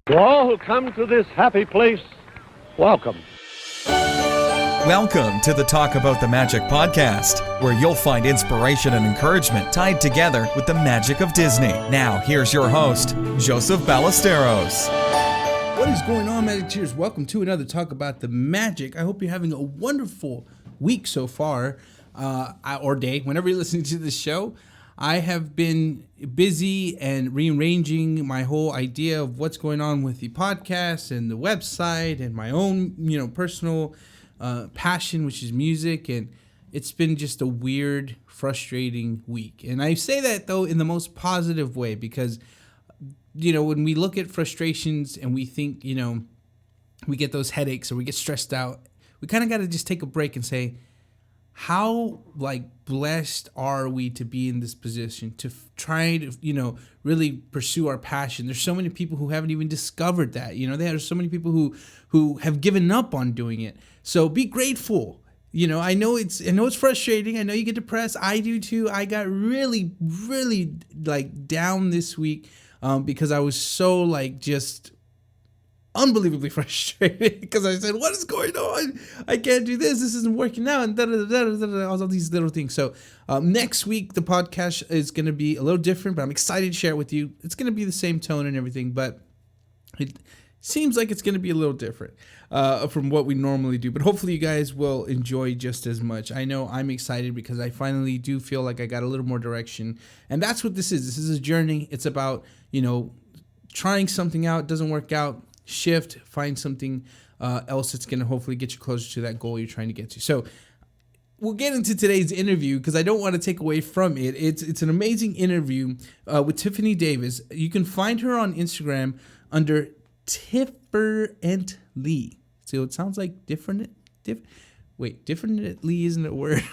To all who come to this happy place, welcome. Welcome to the Talk About the Magic podcast, where you'll find inspiration and encouragement tied together with the magic of Disney. Now, here's your host, Joseph Ballesteros. What is going on, Magic Cheers? Welcome to another Talk About the Magic. I hope you're having a wonderful week so far, or day, whenever you're listening to this show. I have been busy and rearranging my whole idea of what's going on with the podcast and the website and my own, personal passion, which is music. And it's been just a weird, frustrating week. And I say that, though, in the most positive way because, when we look at frustrations and we think, we get those headaches or we get stressed out, we kind of got to just take a break and say, how blessed are we to be in this position to try to really pursue our passion? There's so many people who haven't even discovered that. There's so many people who have given up on doing it. So be grateful. I know it's frustrating. I know you get depressed. I do too. I got really down this week because I was so just unbelievably frustrated because I said, what is going on? I can't do this. This isn't working out. And all these little things. So next week, the podcast is going to be a little different, but I'm excited to share it with you. It's going to be the same tone and everything, but it seems like it's going to be a little different from what we normally do. But hopefully you guys will enjoy just as much. I know I'm excited because I finally do feel like I got a little more direction. And that's what this is. This is a journey. It's about, trying something out. Doesn't work out. Shift, find something else that's going to hopefully get you closer to that goal you're trying to get to. So we'll get into today's interview because I don't want to take away from it. It's an amazing interview with Tiffany Davis. You can find her on Instagram under Differently. So it sounds like differently isn't a word.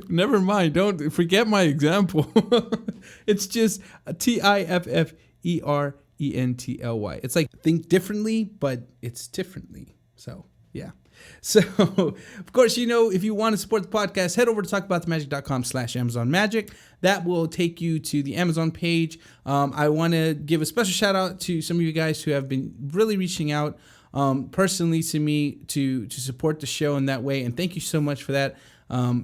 Never mind. Don't forget my example. It's just Tiffently. It's like think differently, but it's differently. So, yeah. So, of course, if you want to support the podcast, head over to talkaboutthemagic.com/Amazon Magic. That will take you to the Amazon page. I want to give a special shout out to some of you guys who have been really reaching out personally to me to support the show in that way. And thank you so much for that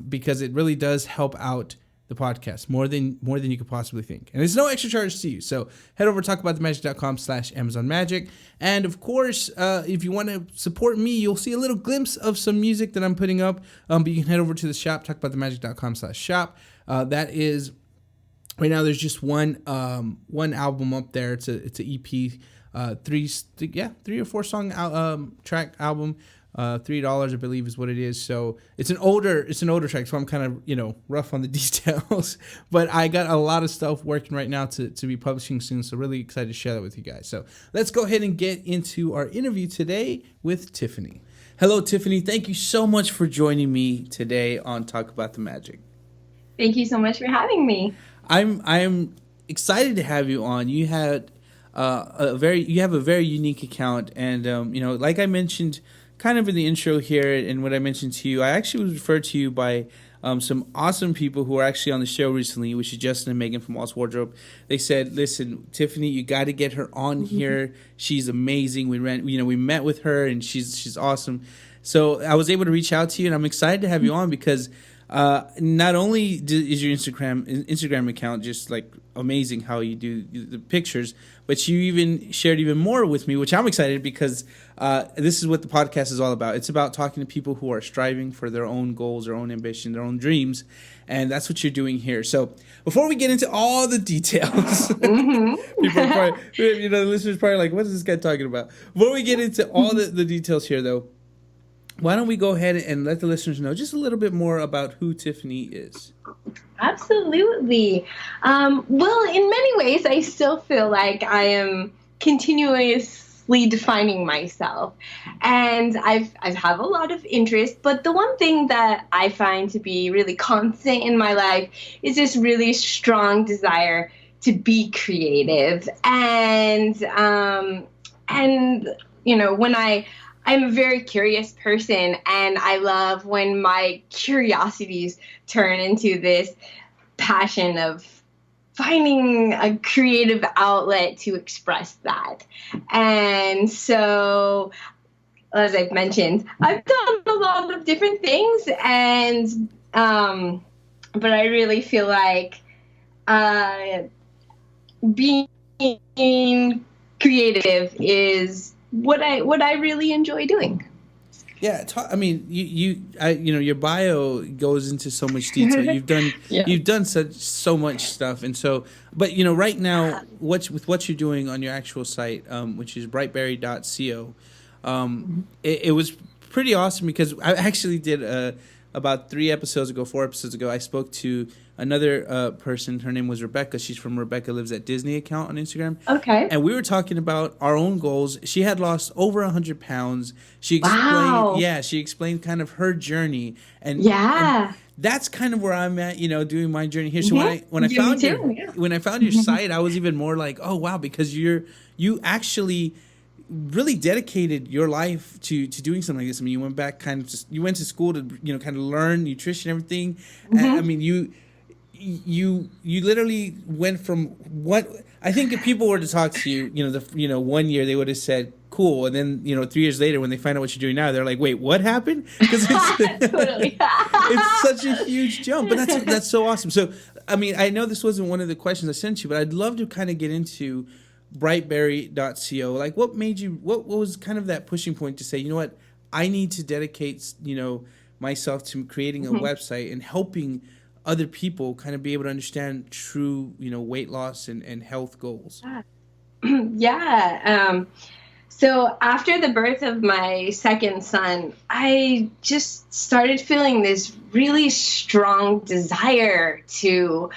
because it really does help out the podcast more than you could possibly think. And there's no extra charge to you. So head over to talkaboutthemagic.com/Amazon Magic. And of course, if you want to support me, you'll see a little glimpse of some music that I'm putting up. But you can head over to the shop, talkaboutthemagic.com/shop. That is, right now there's just one album up there. It's an EP, three or four song track album. $3, I believe, is what it is. So it's an older track. So I'm kind of, rough on the details, but I got a lot of stuff working right now to be publishing soon. So really excited to share that with you guys. So let's go ahead and get into our interview today with Tiffany. Hello, Tiffany. Thank you so much for joining me today on Talk About the Magic. Thank you so much for having me. I'm excited to have you on. You had you have a very unique account, and like I mentioned kind of in the intro here and what I mentioned to you, I actually was referred to you by some awesome people who are actually on the show recently, which is Justin and Megan from Walt's Wardrobe. They said, listen, Tiffany, you got to get her on here. She's amazing. We met with her and she's awesome. So I was able to reach out to you and I'm excited to have you on because not only is your Instagram account just amazing how you do the pictures, but you even shared even more with me, which I'm excited because this is what the podcast is all about. It's about talking to people who are striving for their own goals, their own ambition, their own dreams, and that's what you're doing here. So before we get into all the details, people are probably, the listeners are probably like, what is this guy talking about? Before we get into all the details here, though, why don't we go ahead and let the listeners know just a little bit more about who Tiffany is? Absolutely. Well, in many ways, I still feel like I am continuously defining myself. And I have a lot of interest, but the one thing that I find to be really constant in my life is this really strong desire to be creative. And when I'm a very curious person, and I love when my curiosities turn into this passion of finding a creative outlet to express that. And so, as I've mentioned, I've done a lot of different things, and but I really feel like being creative is what I really enjoy doing. Yeah, I mean, your bio goes into so much detail. You've done so much stuff, and so, but right now, with what you're doing on your actual site, which is brightberry.co, it was pretty awesome because I actually did about 4 episodes ago. I spoke to another person. Her name was Rebecca. She's from Rebecca Lives at Disney account on Instagram. Okay. And we were talking about our own goals. She had lost over 100 pounds. She explained, wow. She explained kind of her journey. And that's kind of where I'm at, doing my journey here. So when I found your site, I was even more like, oh wow, because you actually really dedicated your life to doing something like this. I mean, you went back you went to school to kind of learn nutrition and everything. And, I mean, you literally went from what I think if people were to talk to you, 1 year they would have said cool, and then 3 years later when they find out what you're doing now, they're like, wait, what happened? Because totally. It's such a huge jump, but that's so awesome. So I mean, I know this wasn't one of the questions I sent you, but I'd love to kind of get into brightberry.co. Like, what was kind of that pushing point to say, you know what, I need to dedicate myself to creating a website and helping other people kind of be able to understand true weight loss and health goals. Yeah. So after the birth of my second son, I just started feeling this really strong desire to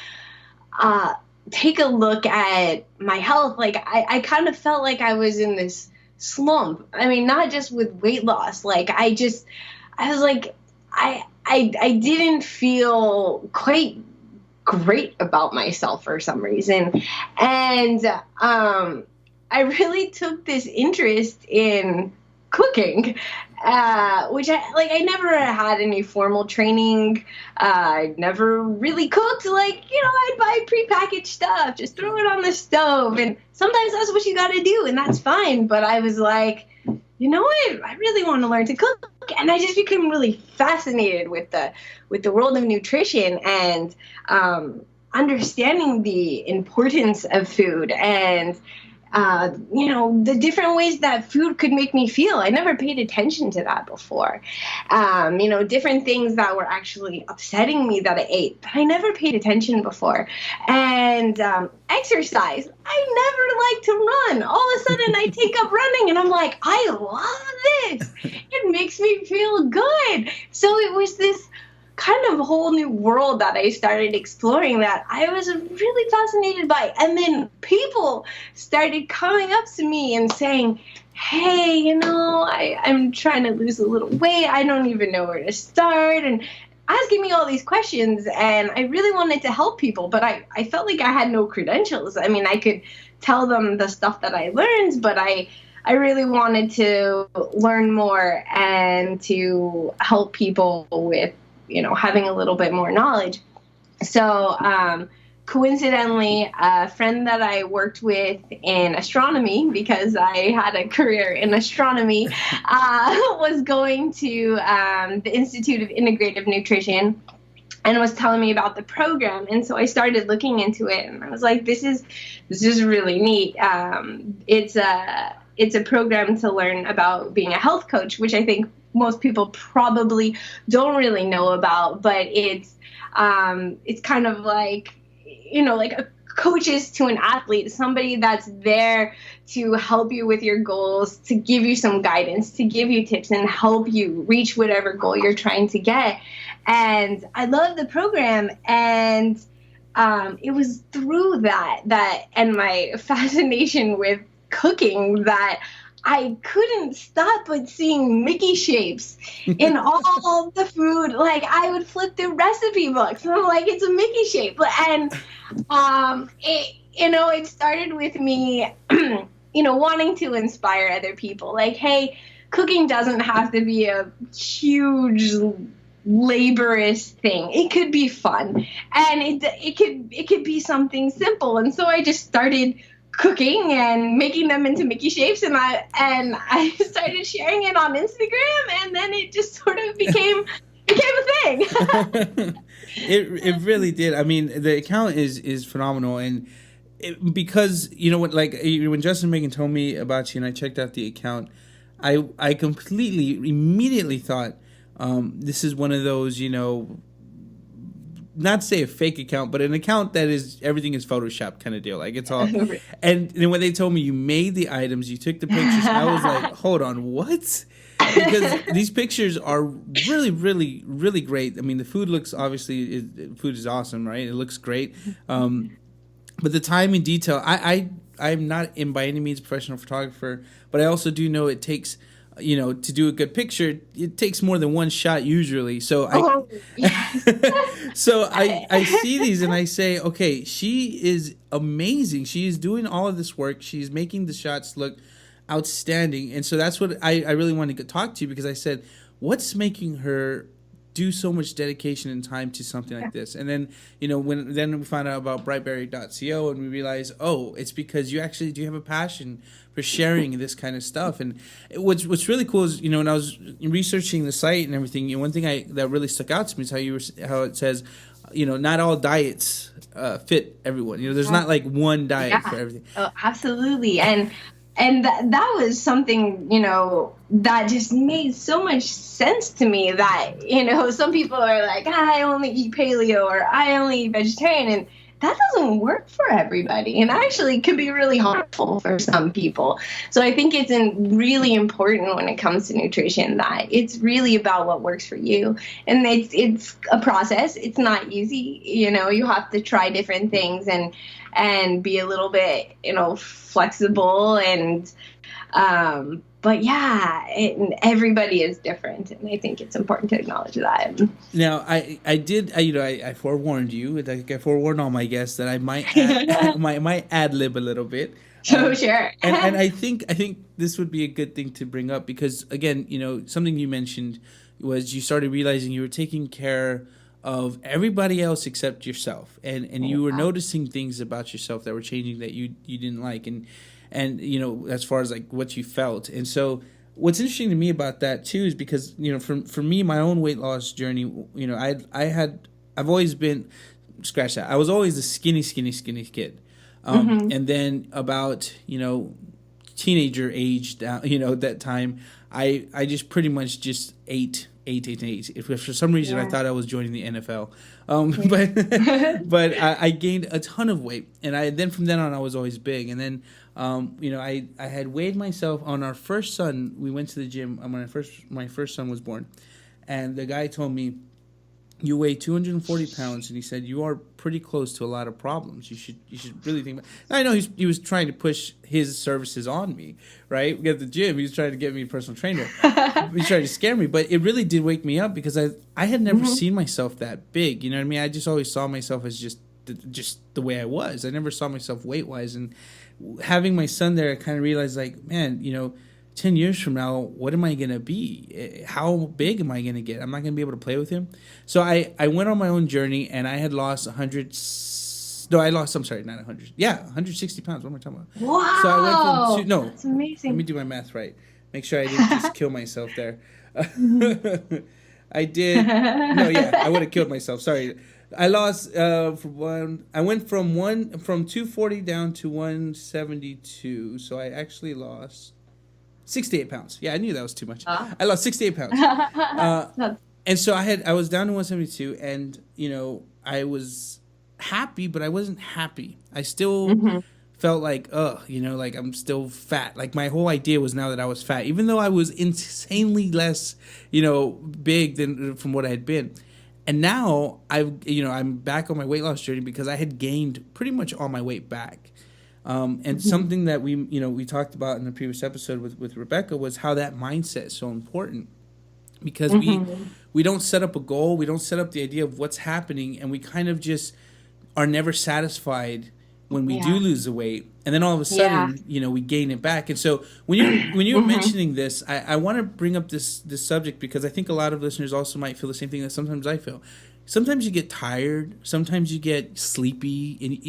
take a look at my health. Like I kind of felt like I was in this slump. I mean, not just with weight loss. Like I was like, I didn't feel quite great about myself for some reason. And I really took this interest in cooking, which I never had any formal training. I never really cooked. I'd buy prepackaged stuff, just throw it on the stove. And sometimes that's what you got to do, and that's fine. But I was like, you know what? I really want to learn to cook. And I just became really fascinated with the world of nutrition and understanding the importance of food and the different ways that food could make me feel. I never paid attention to that before. Different things that were actually upsetting me that I ate that I never paid attention before. And exercise. I never liked to run. All of a sudden I take up running and I'm like, I love this. It makes me feel good. So it was this kind of whole new world that I started exploring that I was really fascinated by. And then people started coming up to me and saying, hey, I'm trying to lose a little weight. I don't even know where to start. And asking me all these questions. And I really wanted to help people, but I felt like I had no credentials. I mean, I could tell them the stuff that I learned, but I really wanted to learn more and to help people with having a little bit more knowledge. So coincidentally, a friend that I worked with in astronomy, because I had a career in astronomy, was going to the Institute of Integrative Nutrition and was telling me about the program. And so I started looking into it, and I was like, this is really neat. It's a program to learn about being a health coach, which I think most people probably don't really know about, but it's kind of like, like a coaches to an athlete, somebody that's there to help you with your goals, to give you some guidance, to give you tips and help you reach whatever goal you're trying to get. And I love the program. And it was through that and my fascination with cooking that I couldn't stop but seeing Mickey shapes in all the food. Like, I would flip through recipe books and I'm like, it's a Mickey shape. And it started with me wanting to inspire other people. Like, hey, cooking doesn't have to be a huge laborious thing. It could be fun, and it could be something simple. And so I just started cooking and making them into Mickey shapes, and I started sharing it on Instagram, and then it just sort of became a thing. It really did. I mean, the account is phenomenal, and because you know what, like when Justin and Megan told me about you, and I checked out the account, I completely immediately thought this is one of those, you know, not to say a fake account, but an account that is everything is Photoshop kind of deal. Like it's all. And then when they told me you made the items, you took the pictures, I was like, hold on, what? Because these pictures are really, really, really great. I mean, the food looks food is awesome, right? It looks great. But the time and detail, I'm not by any means a professional photographer, but I also do know it takes, you know, to do a good picture, it takes more than one shot usually. So I see these and I say, okay, she is amazing. She is doing all of this work. She's making the shots look outstanding. And so that's what I really wanted to talk to you, because I said, what's making her do so much dedication and time to something like this? And then, you know, then we found out about brightberry.co, and we realized, oh, it's because you actually do have a passion for sharing this kind of stuff. And what's really cool is, you know, when I was researching the site and everything, you know, one thing that really stuck out to me is how it says, you know, not all diets fit everyone. You know, there's not like one diet for everything. Oh, absolutely. And that was something, you know, that just made so much sense to me, that, you know, some people are like, I only eat paleo, or I only eat vegetarian, and that doesn't work for everybody, and actually could be really harmful for some people. So I think it's really important when it comes to nutrition that it's really about what works for you. And it's a process. It's not easy. You know, you have to try different things and be a little bit, you know, flexible, and but yeah, everybody is different, and I think it's important to acknowledge that. Now, I forewarned you, like I forewarned all my guests that I might might ad lib a little bit. Oh, sure. And I think this would be a good thing to bring up, because again, you know, something you mentioned was you started realizing you were taking care of everybody else except yourself, and you were noticing things about yourself that were changing that you didn't like, and you know, as far as like what you felt. And so what's interesting to me about that too is because, you know, for me, my own weight loss journey, you know, I've always been, scratch that, I was always a skinny kid. And then about, you know, teenager age down, you know, that time I just pretty much just ate. If for some reason I thought I was joining the NFL, but I gained a ton of weight, and from then on I was always big. And then you know, I had weighed myself on our first son. We went to the gym when my first son was born, and the guy told me, you weigh 240 pounds, and he said, you are pretty close to a lot of problems. You should really think about it. I know he was trying to push his services on me, right? At the gym, he was trying to get me a personal trainer. He was trying to scare me, but it really did wake me up, because I had never seen myself that big. You know what I mean? I just always saw myself as just the way I was. I never saw myself weight-wise. And having my son there, I kind of realized, like, man, you know, 10 years from now, what am I going to be? How big am I going to get? I'm not going to be able to play with him. So I went on my own journey, and I had lost 160 pounds. What am I talking about? Wow. So I went from that's amazing. Let me do my math right. Make sure I didn't just kill myself there. I did. I would have killed myself. Sorry. I lost I went from 240 down to 172. So I actually lost 68 pounds. Yeah, I knew that was too much. I lost 68 pounds. And so I was down to 172, and, you know, I was happy, but I wasn't happy. I still felt like, you know, like I'm still fat. Like my whole idea was now that I was fat, even though I was insanely less, you know, big than from what I had been. And now I'm back on my weight loss journey, because I had gained pretty much all my weight back. And something that we talked about in the previous episode with Rebecca was how that mindset is so important, because we don't set up a goal, we don't set up the idea of what's happening, and we kind of just are never satisfied when we do lose the weight, and then all of a sudden, we gain it back. And so when you're mentioning this, I want to bring up this subject because I think a lot of listeners also might feel the same thing that sometimes I feel. Sometimes you get tired. Sometimes you get sleepy. And,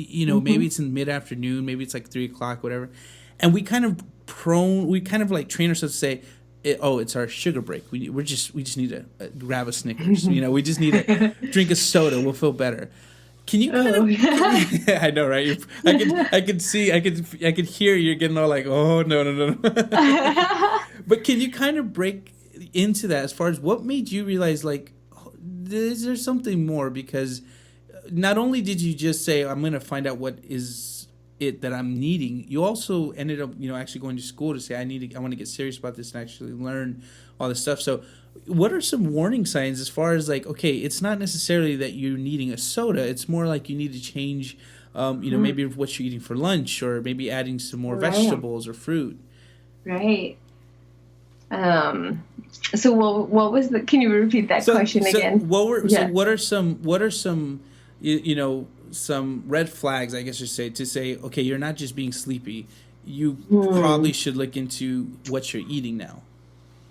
maybe it's in mid-afternoon. Maybe it's like 3 o'clock, whatever. And we kind of like train ourselves to say, it's our sugar break. We just need to grab a Snickers. We just need to drink a soda. We'll feel better. Can you kind of? I know, right? I could hear you're getting all like, oh no. But can you kind of break into that as far as what made you realize like, is there something more? Because not only did you just say, I'm going to find out what is it that I'm needing, you also ended up, actually going to school to say, I want to get serious about this and actually learn all this stuff. So what are some warning signs as far as like, okay, it's not necessarily that you're needing a soda. It's more like you need to change, maybe what you're eating for lunch, or maybe adding some more vegetables or fruit. Right. So what was can you repeat that question again? So what are some some red flags, I guess you say, to say, okay, you're not just being sleepy. You probably should look into what you're eating now.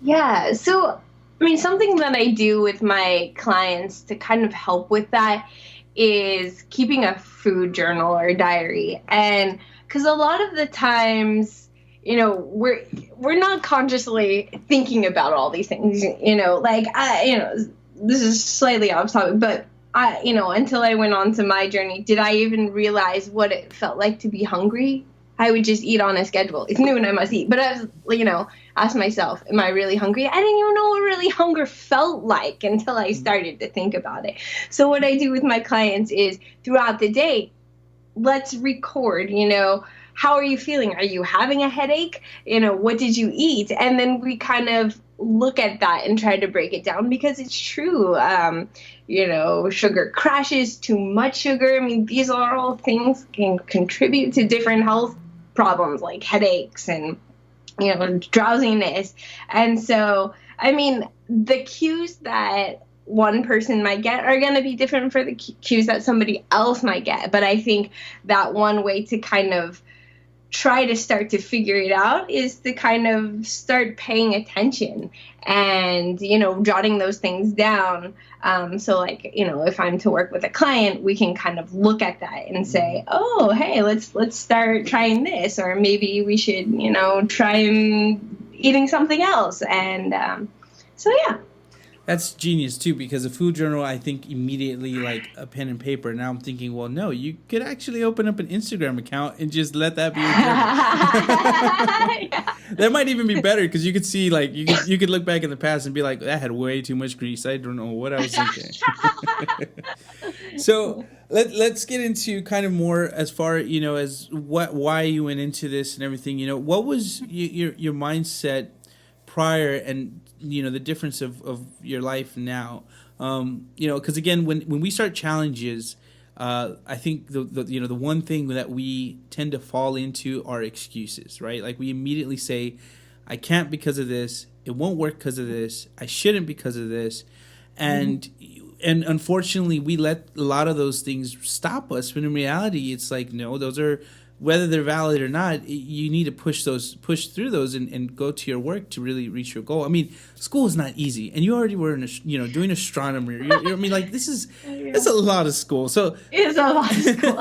Yeah. So, I mean, something that I do with my clients to kind of help with that is keeping a food journal or diary. And because a lot of the times, we're not consciously thinking about all these things, this is slightly off topic, but until I went on to my journey, did I even realize what it felt like to be hungry? I would just eat on a schedule. It's noon, I must eat. But I was, ask myself, am I really hungry? I didn't even know what really hunger felt like until I started to think about it. So what I do with my clients is throughout the day, let's record, how are you feeling? Are you having a headache? What did you eat? And then we kind of look at that and try to break it down because it's true. Sugar crashes, too much sugar. I mean, these are all things can contribute to different health problems like headaches and, drowsiness. And so, I mean, the cues that one person might get are going to be different for the cues that somebody else might get. But I think that one way to kind of try to start to figure it out is to kind of start paying attention and, jotting those things down. So like, if I'm to work with a client, we can kind of look at that and say, oh, hey, let's start trying this, or maybe we should, try eating something else. And so, yeah. That's genius, too, because a food journal, I think immediately like a pen and paper. Now I'm thinking, well, no, you could actually open up an Instagram account and just let that be your journal. Yeah. That might even be better because you could see, like, you could look back in the past and be like, that had way too much grease. I don't know what I was thinking. So let's get into kind of more as far, as why you went into this and everything. What was your mindset prior, and the difference of your life now, because again, when we start challenges, I think the one thing that we tend to fall into are excuses, right? Like we immediately say, I can't because of this, it won't work because of this, I shouldn't because of this, and unfortunately we let a lot of those things stop us, when in reality it's like, no, those are, whether they're valid or not, you need to push through those and go to your work to really reach your goal. I mean, school is not easy, and you already were doing astronomy. I mean, like it's a lot of school. So it's a lot of school.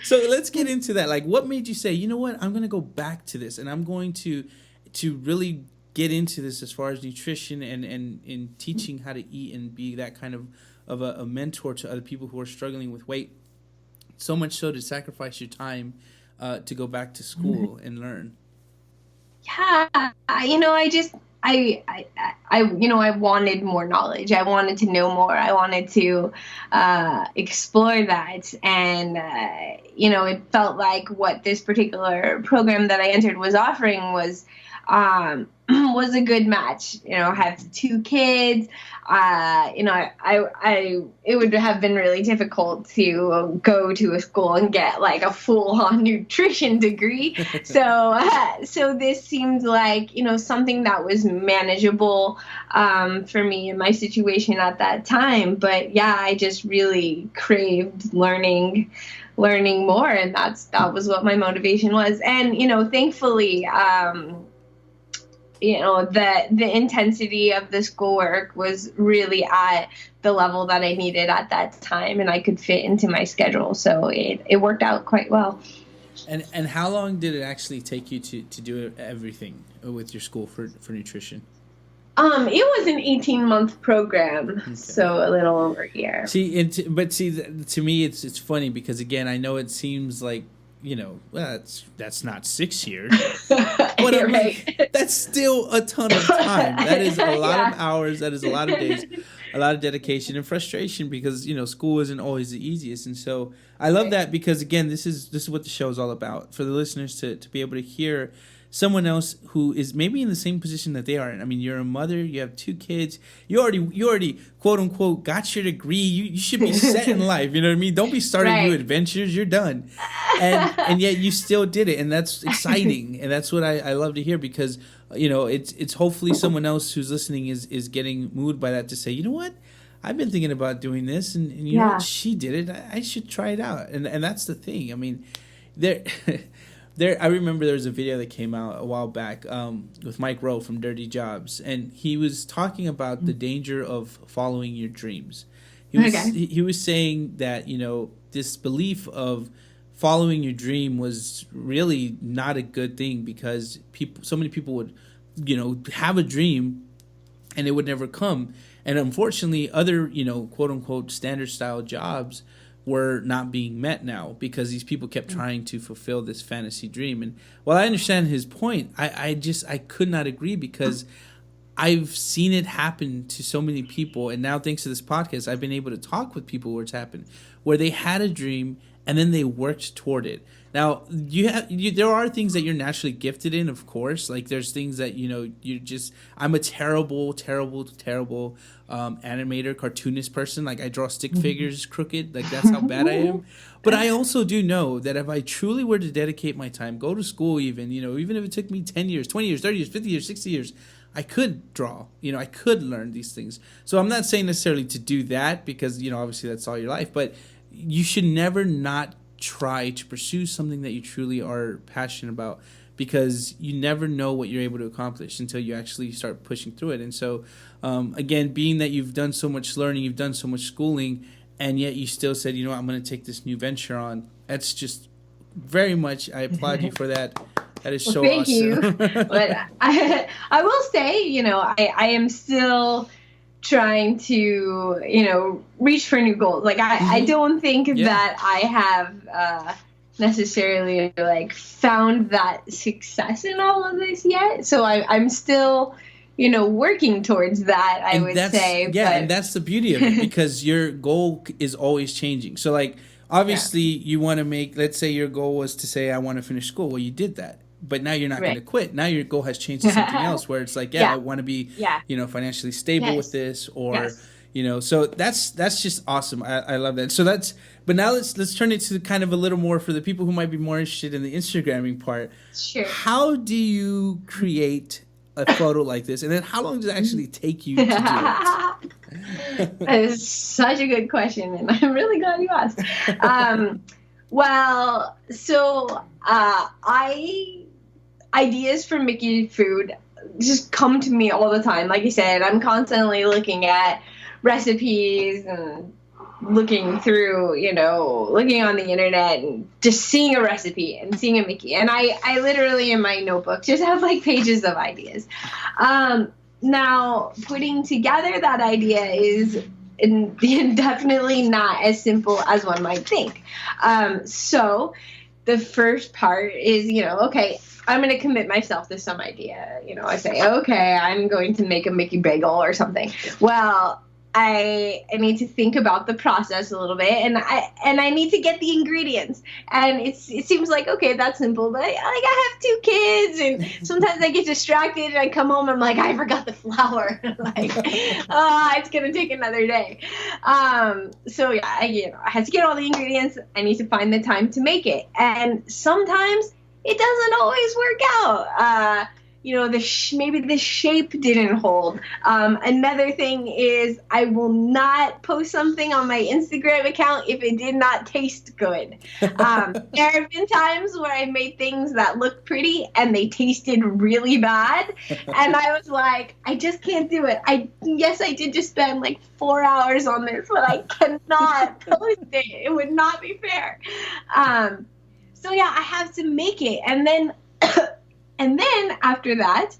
So let's get into that. Like, what made you say, you know what, I'm going to go back to this, and I'm going to really get into this as far as nutrition and in teaching how to eat and be that kind of a mentor to other people who are struggling with weight. So much so to sacrifice your time to go back to school and learn. Yeah, I wanted more knowledge. I wanted to know more. I wanted to explore that. And, it felt like what this particular program that I entered was offering was a good match. I have 2 kids. It would have been really difficult to go to a school and get like a full-on nutrition degree. So this seemed like, something that was manageable for me in my situation at that time. But yeah, I just really craved learning learning more. And that was what my motivation was. And, thankfully, the intensity of the schoolwork was really at the level that I needed at that time, and I could fit into my schedule. So it worked out quite well. And how long did it actually take you to do everything with your school for nutrition? It was an 18-month program, Okay. so a little over a year. To me, it's funny because, again, I know it seems like, that's not 6 years. But I'm like, that's still a ton of time. That is a lot of hours. That is a lot of days, a lot of dedication and frustration because, school isn't always the easiest. And so I love that because, again, this is what the show is all about, for the listeners to be able to hear someone else who is maybe in the same position that they are in. I mean, you're a mother, you have 2 kids, you already quote unquote got your degree. You should be set in life. You know what I mean? Don't be starting new adventures. You're done. And yet you still did it, and that's exciting. And that's what I love to hear because it's hopefully someone else who's listening is getting moved by that to say, you know what? I've been thinking about doing this, and you know what? She did it. I should try it out. And that's the thing. I mean, I remember there was a video that came out a while back with Mike Rowe from Dirty Jobs, and he was talking about the danger of following your dreams. He was saying that this belief of following your dream was really not a good thing because so many people would have a dream and it would never come, and unfortunately other quote unquote standard style jobs were not being met now because these people kept trying to fulfill this fantasy dream. And while I understand his point, I could not agree because I've seen it happen to so many people. And now, thanks to this podcast, I've been able to talk with people where it's happened, where they had a dream and then they worked toward it. Now, there are things that you're naturally gifted in, of course. Like there's things that, I'm a terrible animator, cartoonist person. Like I draw stick figures crooked. Like that's how bad I am. But I also do know that if I truly were to dedicate my time, go to school even if it took me 10 years, 20 years, 30 years, 50 years, 60 years, I could draw. I could learn these things. So I'm not saying necessarily to do that because, obviously that's all your life. But you should never not try to pursue something that you truly are passionate about because you never know what you're able to accomplish until you actually start pushing through it. And so, again, being that you've done so much learning, you've done so much schooling, and yet you still said, I'm going to take this new venture on, that's just very much, I applaud you for that. That is so thank awesome. You. But I will say, I am still trying to, reach for new goals. Like I don't think that I have necessarily found that success in all of this yet. So I'm still, working towards that, I would say. Yeah, but... and that's the beauty of it because your goal is always changing. So obviously you want to let's say your goal was to say, I want to finish school. Well, you did that. But now you're not going to quit. Now your goal has changed to something else where it's I want to be, financially stable with this or, so that's just awesome. I love that. So but now let's turn it to kind of a little more for the people who might be more interested in the Instagramming part. Sure. How do you create a photo like this? And then how long does it actually take you to do it? That is such a good question. And I'm really glad you asked. Well, so ideas for making food just come to me all the time. Like you said, I'm constantly looking at recipes and looking through, looking on the internet and just seeing a recipe and seeing a Mickey. And I literally in my notebook just have pages of ideas. Now, putting together that idea is definitely not as simple as one might think. So the first part is, okay, I'm going to commit myself to some idea. I say, okay, I'm going to make a Mickey bagel or something. Well, I need to think about the process a little bit, and I need to get the ingredients. And it seems like, okay, that's simple, but I have 2 kids, and sometimes I get distracted, and I come home, and I'm like, I forgot the flour. It's gonna take another day. So yeah, I have to get all the ingredients. I need to find the time to make it, and sometimes it doesn't always work out. maybe the shape didn't hold. Another thing is I will not post something on my Instagram account if it did not taste good. There have been times where I made things that looked pretty and they tasted really bad. And I was like, I just can't do it. Yes, I did just spend like 4 hours on this, but I cannot post it. It would not be fair. So yeah, I have to make it. And then after that,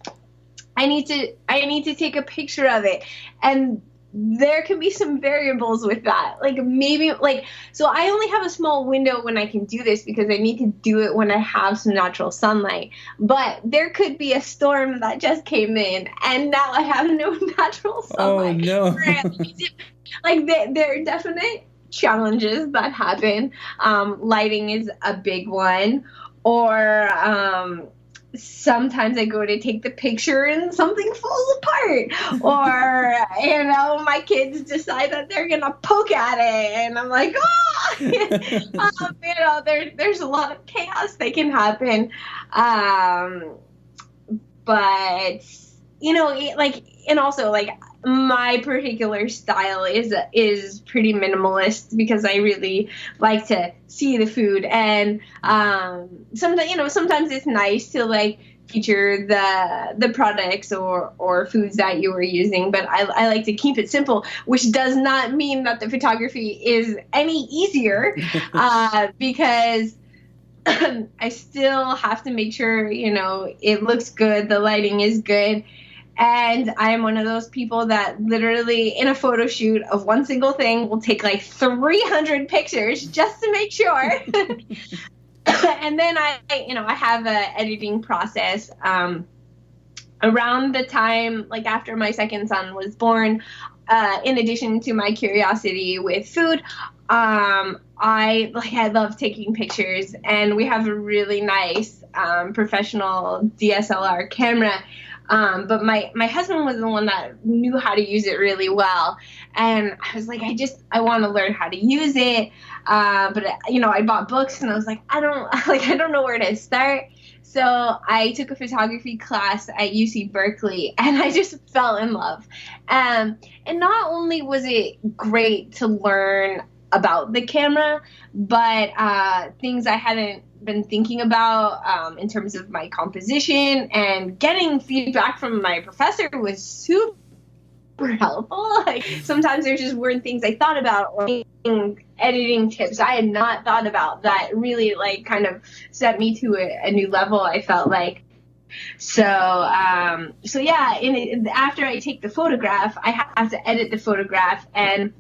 I need to take a picture of it. And there can be some variables with that. So I only have a small window when I can do this because I need to do it when I have some natural sunlight. But there could be a storm that just came in and now I have no natural sunlight. Oh, no. There are definite challenges that happen. Lighting is a big one. Or sometimes I go to take the picture and something falls apart. Or, my kids decide that they're going to poke at it. And I'm like, there's a lot of chaos that can happen. And also my particular style is pretty minimalist because I really like to see the food, and sometimes it's nice to feature the products or foods that you are using, but I like to keep it simple, which does not mean that the photography is any easier because I still have to make sure it looks good, the lighting is good. And I am one of those people that literally in a photo shoot of one single thing will take 300 pictures just to make sure. And then I have a editing process. Around the time, after my second son was born, in addition to my curiosity with food, I love taking pictures, and we have a really nice professional DSLR camera. But my husband was the one that knew how to use it really well. And I was like, I want to learn how to use it. But I bought books and I was like, I don't know where to start. So I took a photography class at UC Berkeley and I just fell in love. And not only was it great to learn about the camera, but things I hadn't been thinking about in terms of my composition, and getting feedback from my professor was super helpful. Sometimes there's just weird things I thought about, or editing tips I had not thought about that really kind of set me to a new level, I felt like. So yeah, after I take the photograph, I have to edit the photograph, and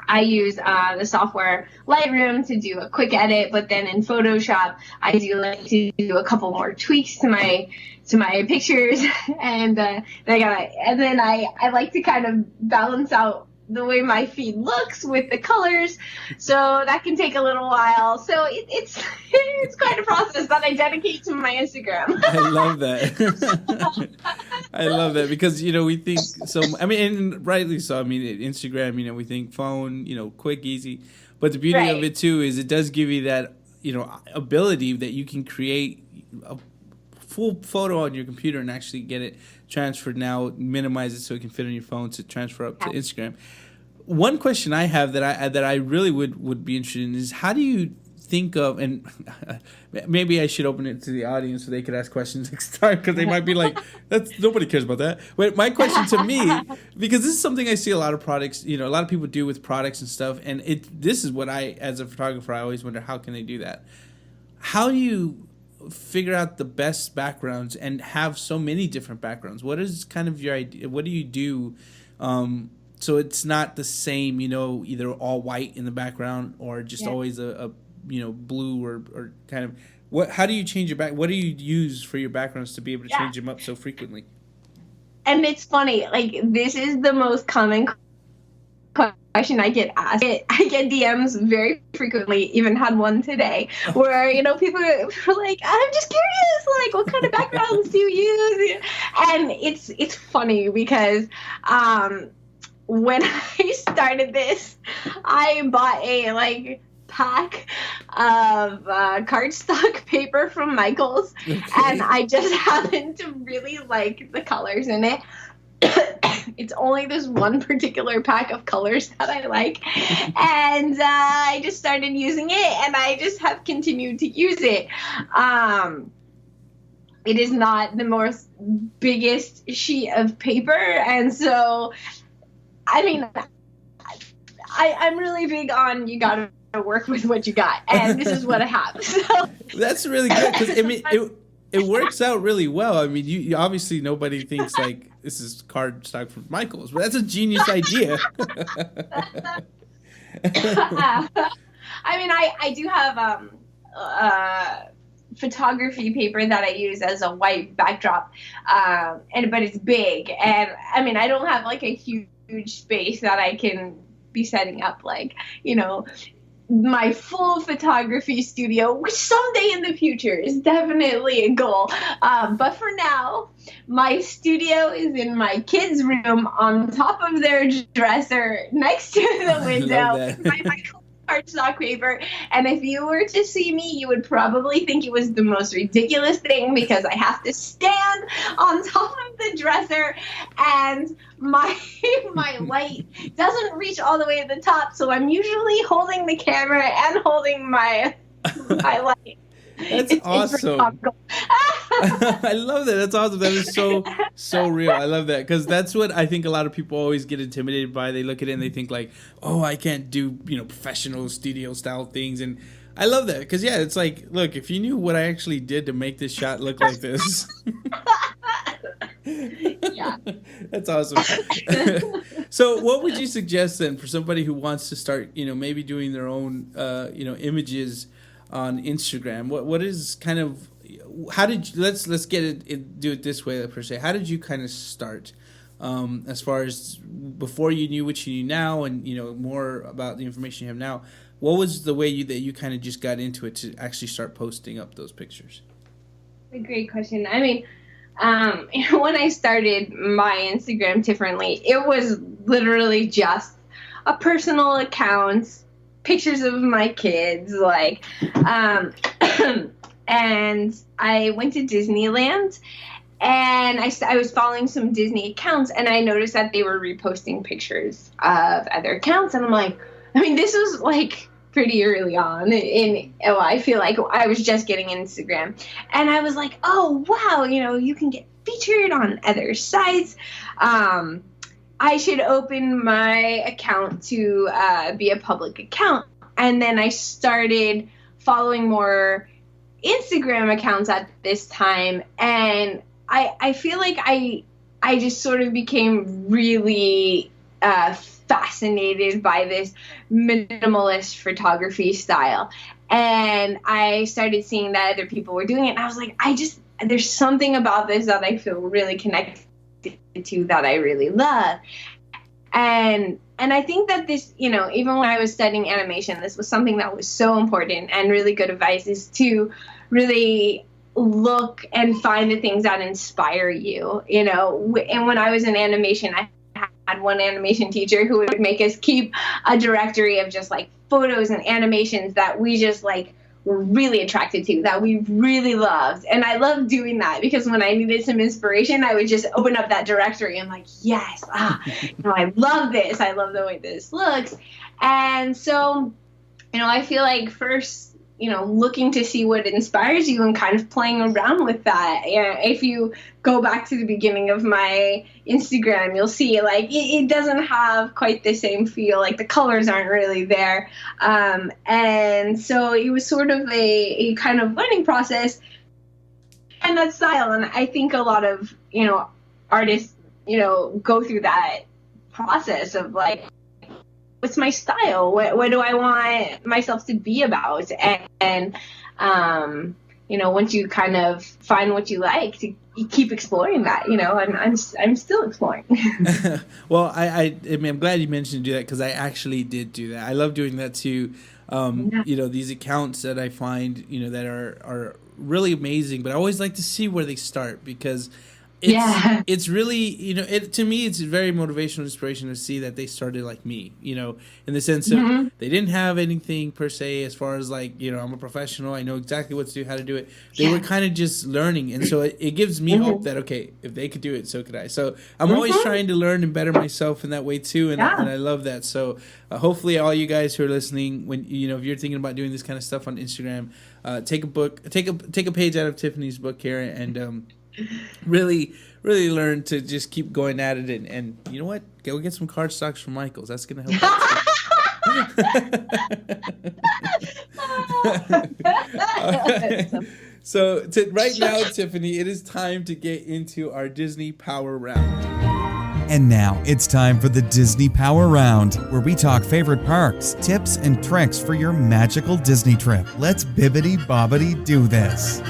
I use the software Lightroom to do a quick edit, but then in Photoshop, I do to do a couple more tweaks to my pictures, and then I like to kind of balance out the way my feed looks with the colors, so that can take a little while. So it's quite a process that I dedicate to my Instagram. I love that. I love that because we think so. I mean, and rightly so. I mean, Instagram. We think phone. Quick, easy. But the beauty of it too is it does give you that ability that you can create a full photo on your computer and actually get it transferred now, minimize it so it can fit on your phone to transfer up to Instagram. One question I have that I really would be interested in is, how do you think of, and maybe I should open it to the audience so they could ask questions next time, because they might be like, nobody cares about that. But my question to me, because this is something I see a lot of products, a lot of people do with products and stuff, and this is what as a photographer, I always wonder, how can they do that? How do you figure out the best backgrounds and have so many different backgrounds? What is kind of your idea? What do you do so it's not the same, either all white in the background or just always a blue or kind of how do you change your what do you use for your backgrounds to be able to change them up so frequently? And it's funny, this is the most common question I get asked. I get DMs very frequently, even had one today, where people are like, I'm just curious, what kind of backgrounds do you use? And it's funny because when I started this, I bought a pack of cardstock paper from Michael's, and I just happen to really like the colors in it. It's only this one particular pack of colors that I like, and I just started using it, and I just have continued to use it. It is not the most biggest sheet of paper, and so, I mean, I'm really big on you gotta work with what you got, and this is what I have. So that's really good, because I mean it works out really well. I mean, you obviously, nobody thinks like this is cardstock from Michael's, but that's a genius idea. I mean, I do have photography paper that I use as a white backdrop, but it's big, and I mean, I don't have like a huge space that I can be setting up, like, my full photography studio, which someday in the future is definitely a goal. But for now, my studio is in my kids' room on top of their dresser next to the window with my cardstock paper. And if you were to see me, you would probably think it was the most ridiculous thing, because I have to stand on top of the dresser, and my light doesn't reach all the way to the top, so I'm usually holding the camera and holding my light. That's awesome. I love that. That's awesome. That is so real. I love that, because that's what I think a lot of people always get intimidated by. They look at it and they think like, oh, I can't do professional studio style things. And I love that, because it's like, look, if you knew what I actually did to make this shot look like this. Yeah. That's awesome. So what would you suggest then for somebody who wants to start, maybe doing their own, images on Instagram? What is kind of, how did you, let's get it, do it this way per se. How did you kind of start, as far as before you knew what you knew now, and more about the information you have now? What was the way that you kind of just got into it to actually start posting up those pictures? A great question. I mean, when I started my Instagram, Tiffany, it was literally just a personal account, pictures of my kids, like, and I went to Disneyland, and I was following some Disney accounts, and I noticed that they were reposting pictures of other accounts, and I'm like, I mean, this was like pretty early on I feel like I was just getting Instagram, and I was like, oh wow, you can get featured on other sites. I should open my account to be a public account. And then I started following more Instagram accounts at this time, and I feel like I just sort of became really fascinated by this minimalist photography style, and I started seeing that other people were doing it, and I was like, there's something about this that I feel really connected to, that I really love. And I think that this, even when I was studying animation, this was something that was so important, and really good advice is to really look and find the things that inspire you, And when I was in animation, I had one animation teacher who would make us keep a directory of just like photos and animations that we just like were really attracted to, that we really loved. And I loved doing that, because when I needed some inspiration, I would just open up that directory and like, yes, I love this. I love the way this looks. And so, I feel like first, looking to see what inspires you and kind of playing around with that. If you go back to the beginning of my Instagram, you'll see like it doesn't have quite the same feel, like the colors aren't really there. And so it was sort of a kind of learning process and that style. And I think a lot of, artists, go through that process of like, what's my style? What do I want myself to be about? And once you kind of find what you like, you keep exploring that. I'm still exploring. Well, I mean, I'm glad you mentioned do that, because I actually did do that. I love doing that too. These accounts that I find, that are really amazing, but I always like to see where they start, because it's really, it to me it's very motivational inspiration to see that they started like me, in the sense of they didn't have anything per se as far as like, I'm a professional, I know exactly what to do, how to do it. They were kind of just learning, and so it gives me hope that okay, if they could do it, so could I. So I'm always trying to learn and better myself in that way too, and I love that. So hopefully all you guys who are listening, when if you're thinking about doing this kind of stuff on Instagram, take a page out of Tiffany's book here, and really learn to just keep going at it, and you know what, go get some cardstocks from Michael's. That's gonna help out. So right now, Tiffany, it is time to get into our Disney Power Round. And now it's time for the Disney Power Round, where we talk favorite parks, tips, and tricks for your magical Disney trip. Let's bibbity-bobbity do this.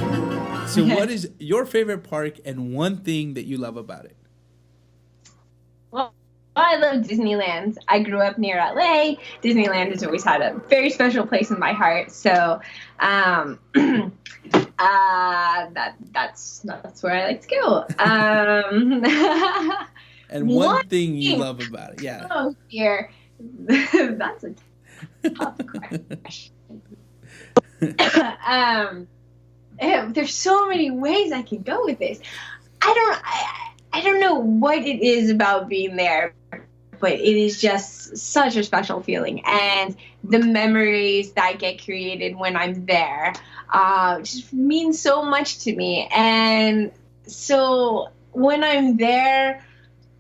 So what is your favorite park and one thing that you love about it? Well, I love Disneyland. I grew up near LA. Disneyland has always had a very special place in my heart. So that's where I like to go. And one thing you love about it, yeah. Oh, dear. That's a tough question. There's so many ways I can go with this. I don't know what it is about being there, but it is just such a special feeling, and the memories that get created when I'm there just mean so much to me. And so when I'm there,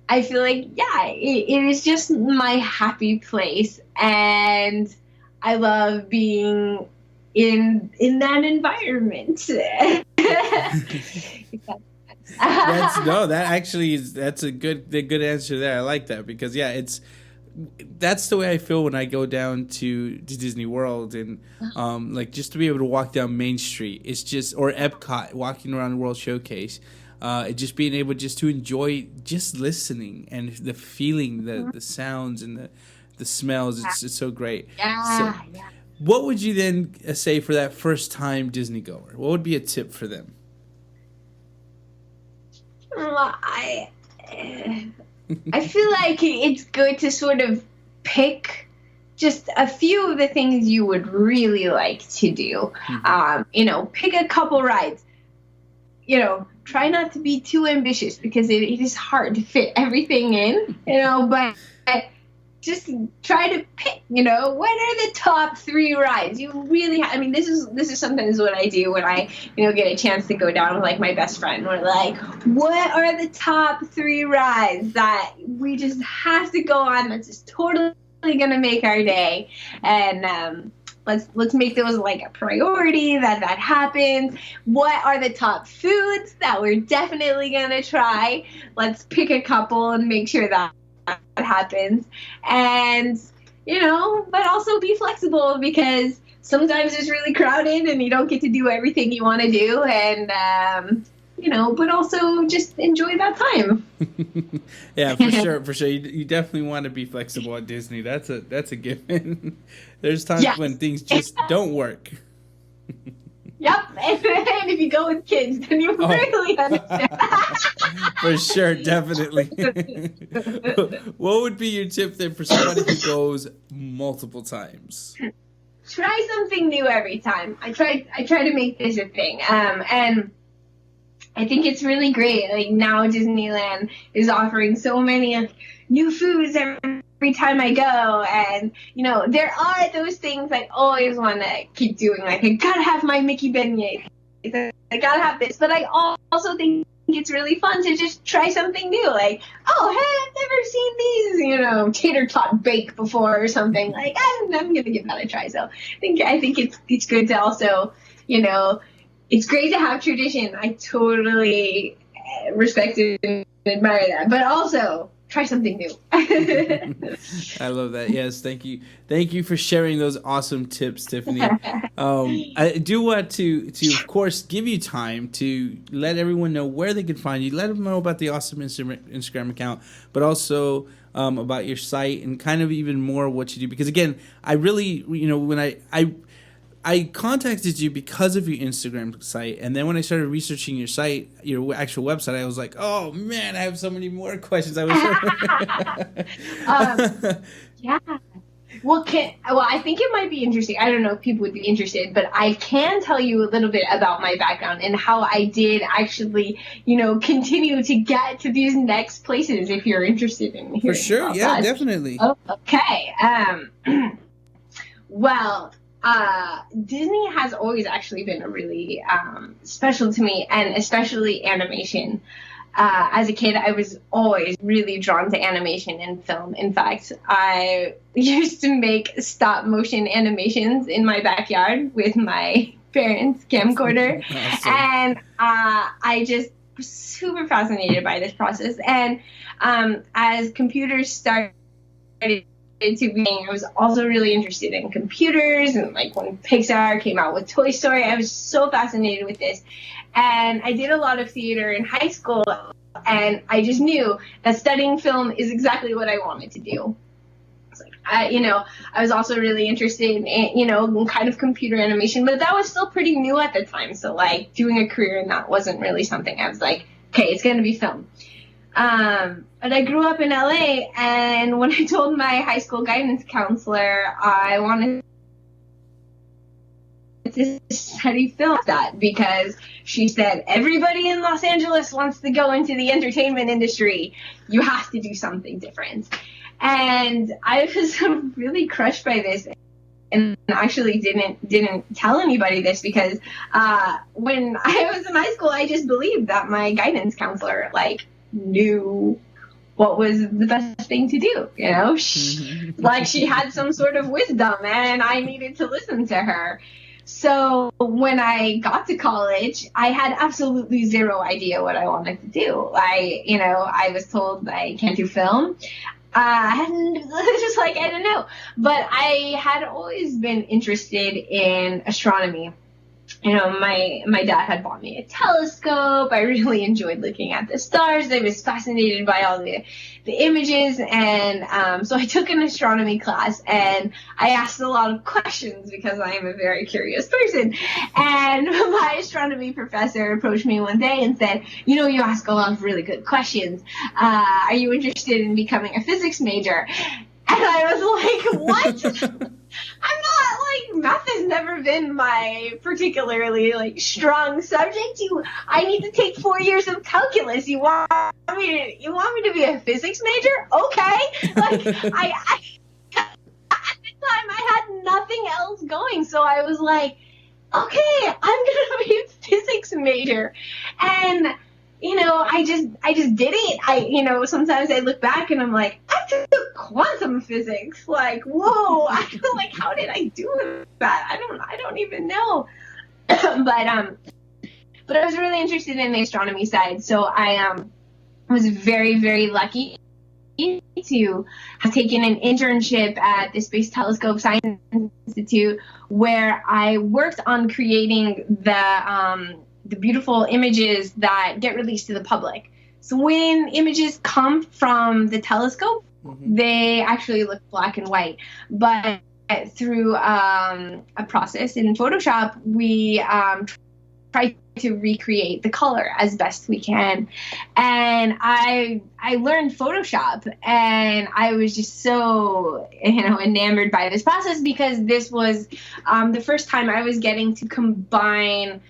I feel like it is just my happy place, and I love being in that environment. That's a good answer there. I like that, because that's the way I feel when I go down to Disney World, and like just to be able to walk down Main Street, it's just, or Epcot, walking around the World Showcase, just being able just to enjoy just listening and the feeling, the sounds and the smells. It's so great. What would you then say for that first time Disney goer? What would be a tip for them? Well, I feel like it's good to sort of pick just a few of the things you would really like to do. Pick a couple rides. Try not to be too ambitious, because it is hard to fit everything in, but just try to pick, what are the top 3 rides you really this is sometimes what I do when I, get a chance to go down with like my best friend. We're like, what are the top 3 rides that we just have to go on, that's just totally gonna make our day, and let's make those like a priority, that happens. What are the top foods that we're definitely gonna try? Let's pick a couple and make sure that happens. And but also be flexible, because sometimes it's really crowded and you don't get to do everything you want to do, and but also just enjoy that time. Yeah, for sure. You definitely want to be flexible at Disney. That's a given. There's times when things just don't work. Yep, and if you go with kids, then you really understand. For sure, definitely. What would be your tip then for somebody who goes multiple times? Try something new every time. I try to make this a thing, and I think it's really great. Like now, Disneyland is offering so many new foods every time I go, and there are those things I always want to keep doing. Like I gotta have my Mickey beignet. I gotta have this, but I also think it's really fun to just try something new. Like, oh hey, I've never seen these, tater tot bake before or something. Like I'm gonna give that a try. So I think it's good to also, it's great to have tradition. I totally respect and admire that, but also try something new. I love that. Yes, thank you for sharing those awesome tips, Tiffany. I do want to of course give you time to let everyone know where they can find you, let them know about the awesome Instagram account, but also about your site and kind of even more what you do, because again, I really, when I contacted you because of your Instagram site, and then when I started researching your site, your actual website, I was like, "Oh man, I have so many more questions." I was Yeah. Well, I think it might be interesting. I don't know if people would be interested, but I can tell you a little bit about my background and how I did actually, continue to get to these next places. If you're interested in hearing for sure. about Yeah, that. definitely. Oh, okay. Well, Disney has always actually been a really special to me, and especially animation. As a kid, I was always really drawn to animation and film. In fact, I used to make stop motion animations in my backyard with my parents' camcorder. Awesome. And I just was super fascinated by this process. And as computers started to being, I was also really interested in computers, and like when Pixar came out with Toy Story, I was so fascinated with this. And I did a lot of theater in high school, and I just knew that studying film is exactly what I wanted to do. It's like, I was also really interested in kind of computer animation, but that was still pretty new at the time. So like doing a career in that wasn't really something I was like, okay, it's going to be film. But I grew up in LA, and when I told my high school guidance counselor I wanted to study film, that because she said everybody in Los Angeles wants to go into the entertainment industry, you have to do something different. And I was really crushed by this, and actually didn't tell anybody this because when I was in high school, I just believed that my guidance counselor knew what was the best thing to do, she had some sort of wisdom, and I needed to listen to her. So when I got to college, I had absolutely zero idea what I wanted to do. I was told I can't do film. And just I don't know. But I had always been interested in astronomy. My dad had bought me a telescope. I really enjoyed looking at the stars. I was fascinated by all the images. And so I took an astronomy class, and I asked a lot of questions because I am a very curious person. And my astronomy professor approached me one day and said, you ask a lot of really good questions. Are you interested in becoming a physics major? And I was like, what? I'm not, math has never been my particularly, strong subject. I need to take 4 years of calculus. You want me to be a physics major? Okay. At the time, I had nothing else going. So I was like, okay, I'm going to be a physics major. And I just did it. Sometimes I look back and I'm like, I took quantum physics. Whoa, how did I do that? I don't even know. but I was really interested in the astronomy side. So I was very, very lucky to have taken an internship at the Space Telescope Science Institute, where I worked on creating the beautiful images that get released to the public. So when images come from the telescope, they actually look black and white. But through a process in Photoshop, we try to recreate the color as best we can. And I learned Photoshop, and I was just so enamored by this process, because this was the first time I was getting to combine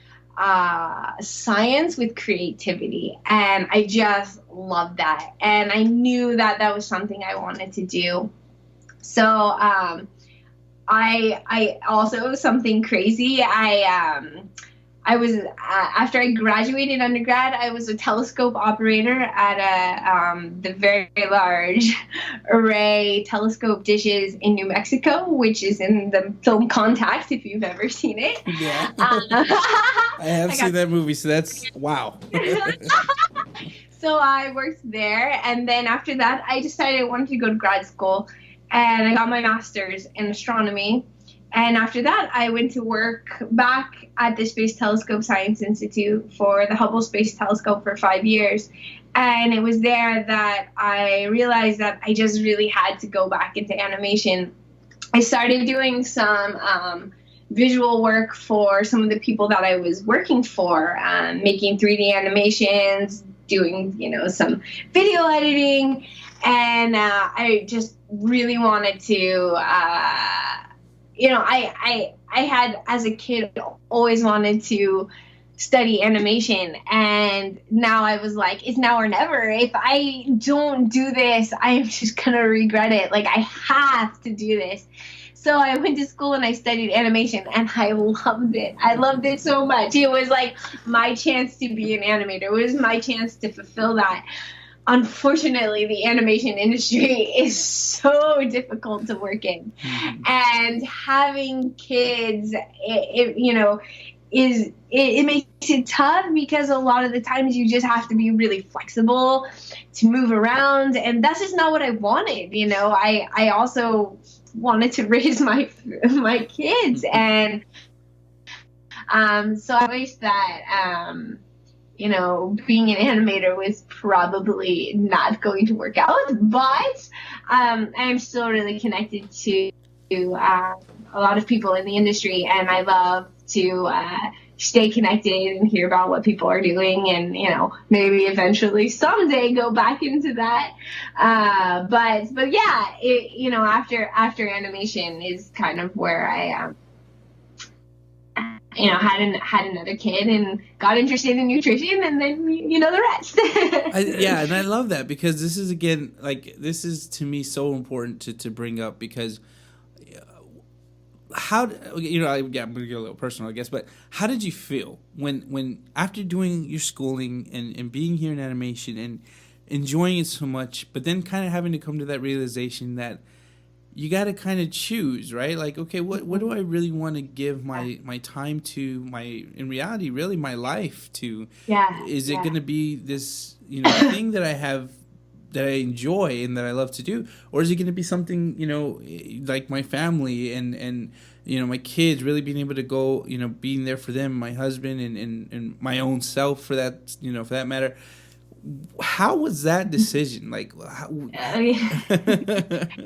science with creativity, and I just loved that, and I knew that was something I wanted to do. So I also, something crazy, I was after I graduated undergrad, I was a telescope operator at the very large array telescope dishes in New Mexico, which is in the film Contact, if you've ever seen it. Yeah. I have seen that movie, so that's wow. So I worked there, and then after that, I decided I wanted to go to grad school, and I got my master's in astronomy. And after that, I went to work back at the Space Telescope Science Institute for the Hubble Space Telescope for 5 years. And it was there that I realized that I just really had to go back into animation. I started doing some visual work for some of the people that I was working for, making 3D animations, doing, some video editing. And I just really wanted to, I had, as a kid, always wanted to study animation, and now I was like, it's now or never. If I don't do this, I'm just gonna regret it. Like, I have to do this. So I went to school and I studied animation, and I loved it. I loved it so much. It was like my chance to be an animator. It was my chance to fulfill that. Unfortunately, the animation industry is so difficult to work in. Mm-hmm. And having kids, it makes it tough, because a lot of the times you just have to be really flexible to move around, and that's just not what I wanted. I also wanted to raise my kids, and so I wish that being an animator was probably not going to work out, but I'm still really connected to a lot of people in the industry, and I love to stay connected and hear about what people are doing, and maybe eventually someday go back into that. But yeah, after animation is kind of where I had another kid and got interested in nutrition, and then the rest. And I love that, because this is, again, this is to me so important to bring up, because I'm gonna get a little personal, I guess, but how did you feel when after doing your schooling and being here in animation and enjoying it so much, but then kind of having to come to that realization that you got to kind of choose, right? Like, okay, what do I really want to give my time to, in reality, really my life to? Yeah. Is it going to be this, thing that I have, that I enjoy and that I love to do? Or is it going to be something, like my family and my kids, really being able to go, being there for them, my husband and my own self for that, for that matter. How was that decision? Like, I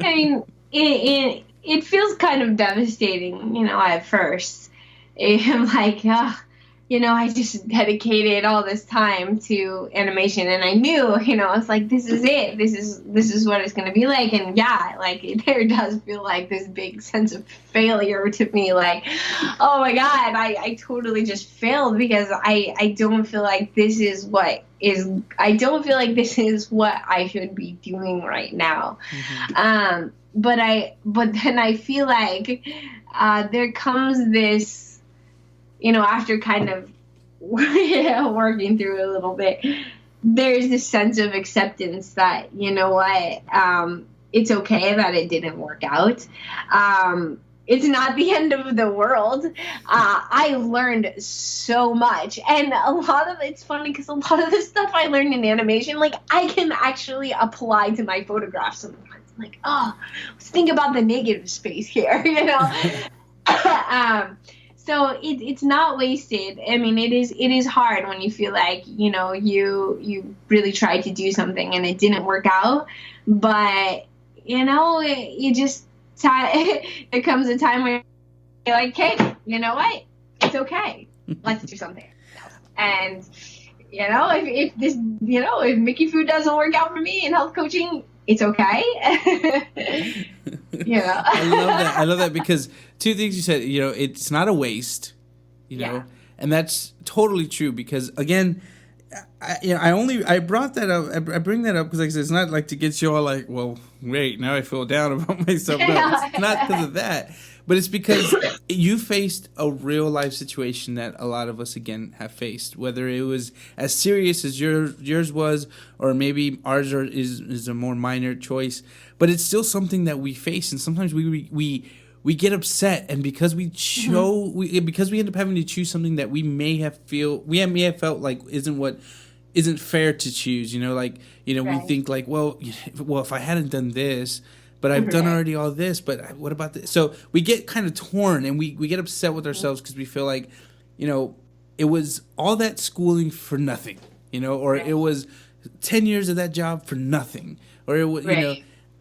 mean, it feels kind of devastating, at first. I'm like, I just dedicated all this time to animation, and I knew, it's like, this is it. This is what it's going to be like. And yeah, there does feel like this big sense of failure to me. Like, oh my God, I totally just failed, because I don't feel like this is what I should be doing right now. Mm-hmm. But then I feel like there comes this, after kind of working through it a little bit, there's this sense of acceptance that, it's okay that it didn't work out. It's not the end of the world. I learned so much. And it's funny, because a lot of the stuff I learned in animation, I can actually apply to my photographs sometimes. Like, let's think about the negative space here, So it's not wasted. I mean, it is hard when you feel like, you really tried to do something and it didn't work out. But, you just, there comes a time where you're like, hey, you know what? It's okay. Let's do something else. And, if this, if Mickey Food doesn't work out for me in health coaching, it's okay. I love that, because two things you said, it's not a waste, and that's totally true, because again, I brought that up. I bring that up because, like I said, it's not like to get you all like, well, wait, now I feel down about myself. No, it's not because of that, but it's because you faced a real life situation that a lot of us, again, have faced. Whether it was as serious as yours was, or maybe ours is a more minor choice, but it's still something that we face, and sometimes we get upset, and because because we end up having to choose something that we may have felt like isn't fair to choose. Right. We think like, well, if I hadn't done this, but I've done already all this, but what about this? So we get kind of torn, and we get upset with ourselves because we feel like, it was all that schooling for nothing, or it was 10 years of that job for nothing, or it was,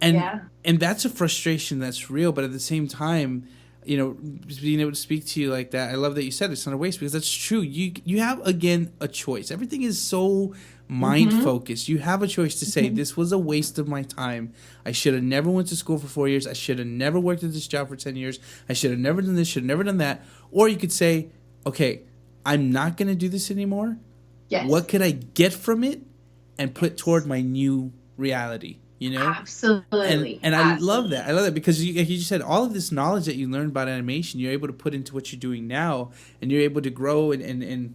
and that's a frustration that's real. But at the same time, being able to speak to you like that. I love that you said it's not a waste, because that's true. You have, again, a choice. Everything is so mind focused. You have a choice to say, this was a waste of my time. I should have never went to school for 4 years. I should have never worked at this job for 10 years. I should have never done this, should have never done that. Or you could say, okay, I'm not going to do this anymore. Yes. What could I get from it and put toward my new reality? Absolutely. And I love that. I love that because you just said all of this knowledge that you learned about animation, you're able to put into what you're doing now, and you're able to grow and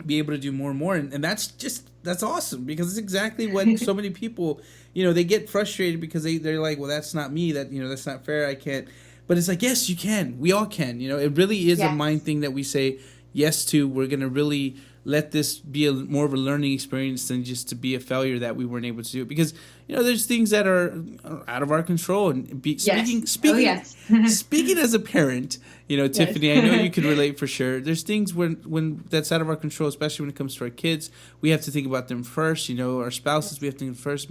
be able to do more and more. And that's awesome, because it's exactly what so many people, they get frustrated because they're like, well, that's not me. That's not fair. I can't. But it's like, yes, you can. We all can. It really is a mind thing that we say yes to. We're going to really let this be more of a learning experience than just to be a failure that we weren't able to do. Because, there's things that are out of our control. And speaking as a parent, Tiffany, I know you can relate for sure. There's things when that's out of our control, especially when it comes to our kids. We have to think about them first. Our spouses, we have to think first.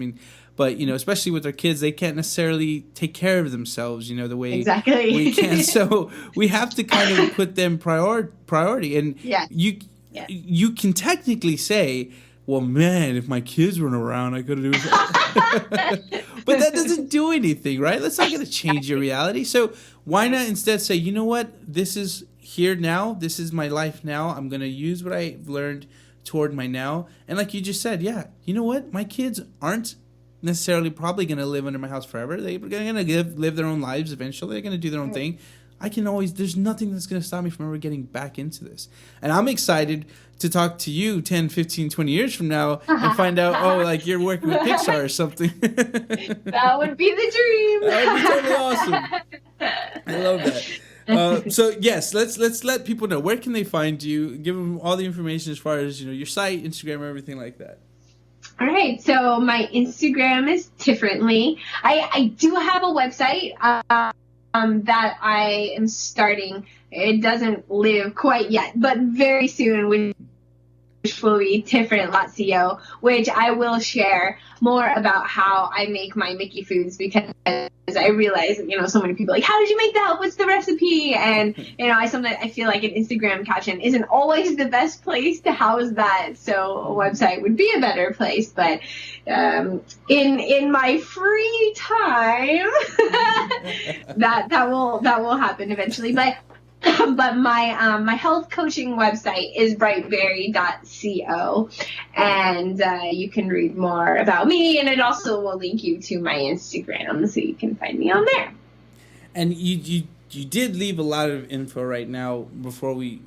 But, especially with our kids, they can't necessarily take care of themselves, the way we can. So we have to kind of put them priority. And you can technically say, well, man, if my kids weren't around, I could have done that. But that doesn't do anything, right? That's not going to change your reality. So why not instead say, you know what? This is here now. This is my life now. I'm going to use what I've learned toward my now. And like you just said, you know what? My kids aren't necessarily probably going to live under my house forever. They're going to live their own lives eventually. They're going to do their own thing. There's nothing that's going to stop me from ever getting back into this. And I'm excited to talk to you 10, 15, 20 years from now and find out, you're working with Pixar or something. That would be the dream. That would be totally awesome. I love that. So yes, let's let people know, where can they find you? Give them all the information as far as, your site, Instagram, everything like that. All right, so my Instagram is Tiffany. I do have a website that I am starting. It doesn't live quite yet, but very soon, which will be Tiffany.co, which I will share more about how I make my Mickey foods, because I realize, so many people are like, how did you make that? What's the recipe? And, I feel like an Instagram caption isn't always the best place to house that. So a website would be a better place. But in my free time, that will happen eventually. But my health coaching website is brightberry.co, and you can read more about me, and it also will link you to my Instagram, so you can find me on there. And you did leave a lot of info right now before we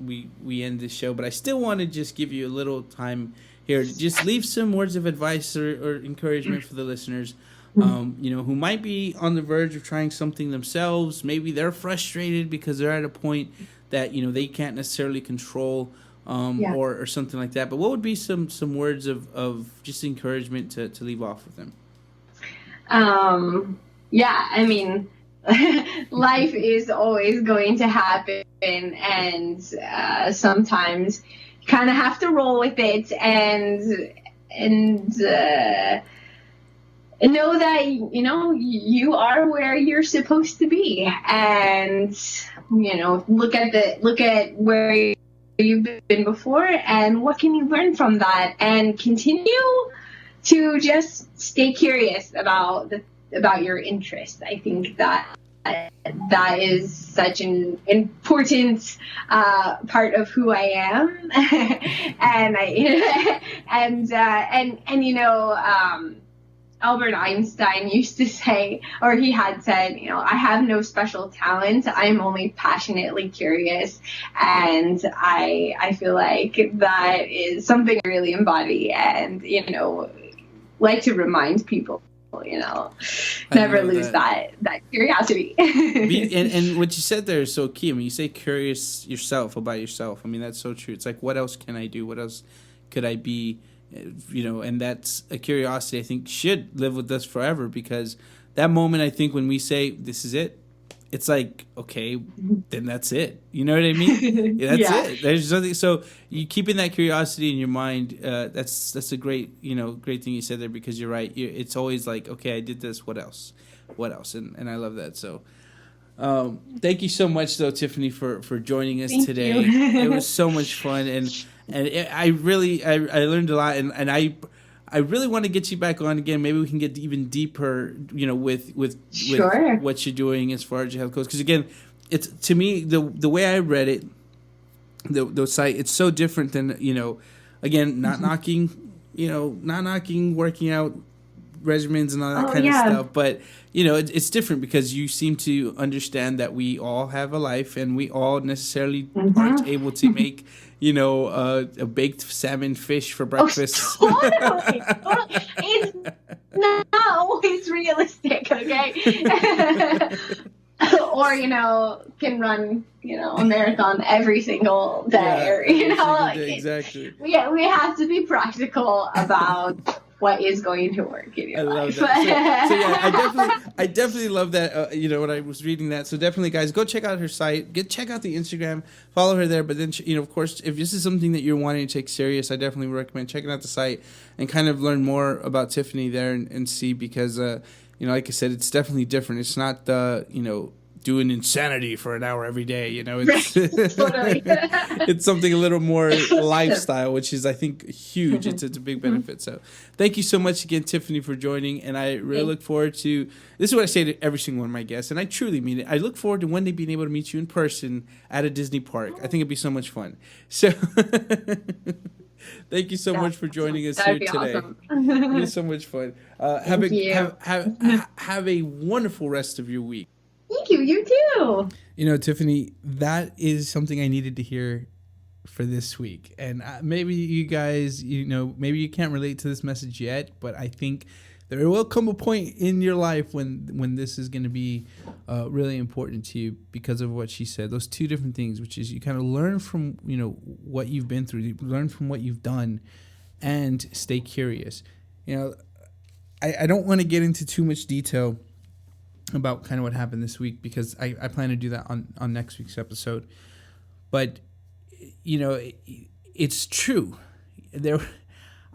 end this show, but I still want to just give you a little time here. Just leave some words of advice or encouragement for the listeners. Who might be on the verge of trying something themselves. Maybe they're frustrated because they're at a point that, they can't necessarily control or something like that. But what would be some words of just encouragement to leave off with them? Life is always going to happen, and sometimes you kind of have to roll with it and know that you are where you're supposed to be, and look at where you've been before and what can you learn from that, and continue to just stay curious about your interests. I think that is such an important part of who I am, and Albert Einstein used to say, or he had said, I have no special talent. I'm only passionately curious. And I feel like that is something I really embody, and, like to remind people, never lose that curiosity. and what you said there is so key. You say curious about yourself. That's so true. It's like, what else can I do? What else could I be? And that's a curiosity I think should live with us forever, because that moment, I think, when we say this is it, it's like, okay, then that's it. You know what I mean? That's it. There's nothing. So you keeping that curiosity in your mind, that's a great thing you said there, because you're right. It's always like, okay, I did this. What else? And I love that. So Thank you so much, though, Tiffany, for joining us Thank today. you. It was so much fun, I learned a lot, and I really want to get you back on again. Maybe we can get even deeper, with Sure. what you're doing as far as your health goes. Because again, it's, to me, the way I read it, the site, it's so different than, again, not knocking working out regimens and all that kind of stuff, but it's different because you seem to understand that we all have a life and we all necessarily aren't able to make a baked salmon fish for breakfast. Totally. It's not always realistic, okay? Or can run a marathon every single day, Exactly. We have to be practical about what is going to work in your life. I love that. I definitely love that. When I was reading that, so definitely, guys, go check out her site. Check out the Instagram, follow her there. But then, of course, if this is something that you're wanting to take serious, I definitely recommend checking out the site and kind of learn more about Tiffany there and see, because like I said, it's definitely different. It's not doing insanity for an hour every day. It's Totally. it's something a little more lifestyle, which is, I think, huge. It's a big benefit. So thank you so much again, Tiffany, for joining. And I really look forward to, this is what I say to every single one of my guests, and I truly mean it. I look forward to one day being able to meet you in person at a Disney park. I think it'd be so much fun. So thank you so much for joining us here today. Awesome. It was so much fun. Have a wonderful rest of your week. Thank you. You too. Tiffany, that is something I needed to hear for this week. And maybe you guys, maybe you can't relate to this message yet, but I think there will come a point in your life when this is going to be really important to you because of what she said. Those two different things, which is you kind of learn from, what you've been through, you learn from what you've done, and stay curious. I don't want to get into too much detail about kind of what happened this week, because I plan to do that on next week's episode. But it's true.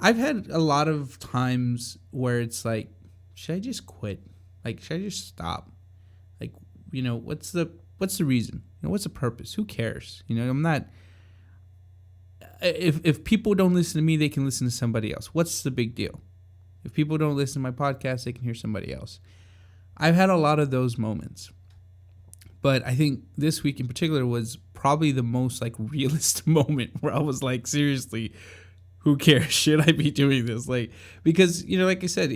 I've had a lot of times where it's like, should I just quit? Like, should I just stop? Like, what's the reason? What's the purpose? Who cares? I'm not. If people don't listen to me, they can listen to somebody else. What's the big deal? If people don't listen to my podcast, they can hear somebody else. I've had a lot of those moments, but I think this week in particular was probably the most realist moment where I was like, seriously, who cares? Should I be doing this? Because, like I said,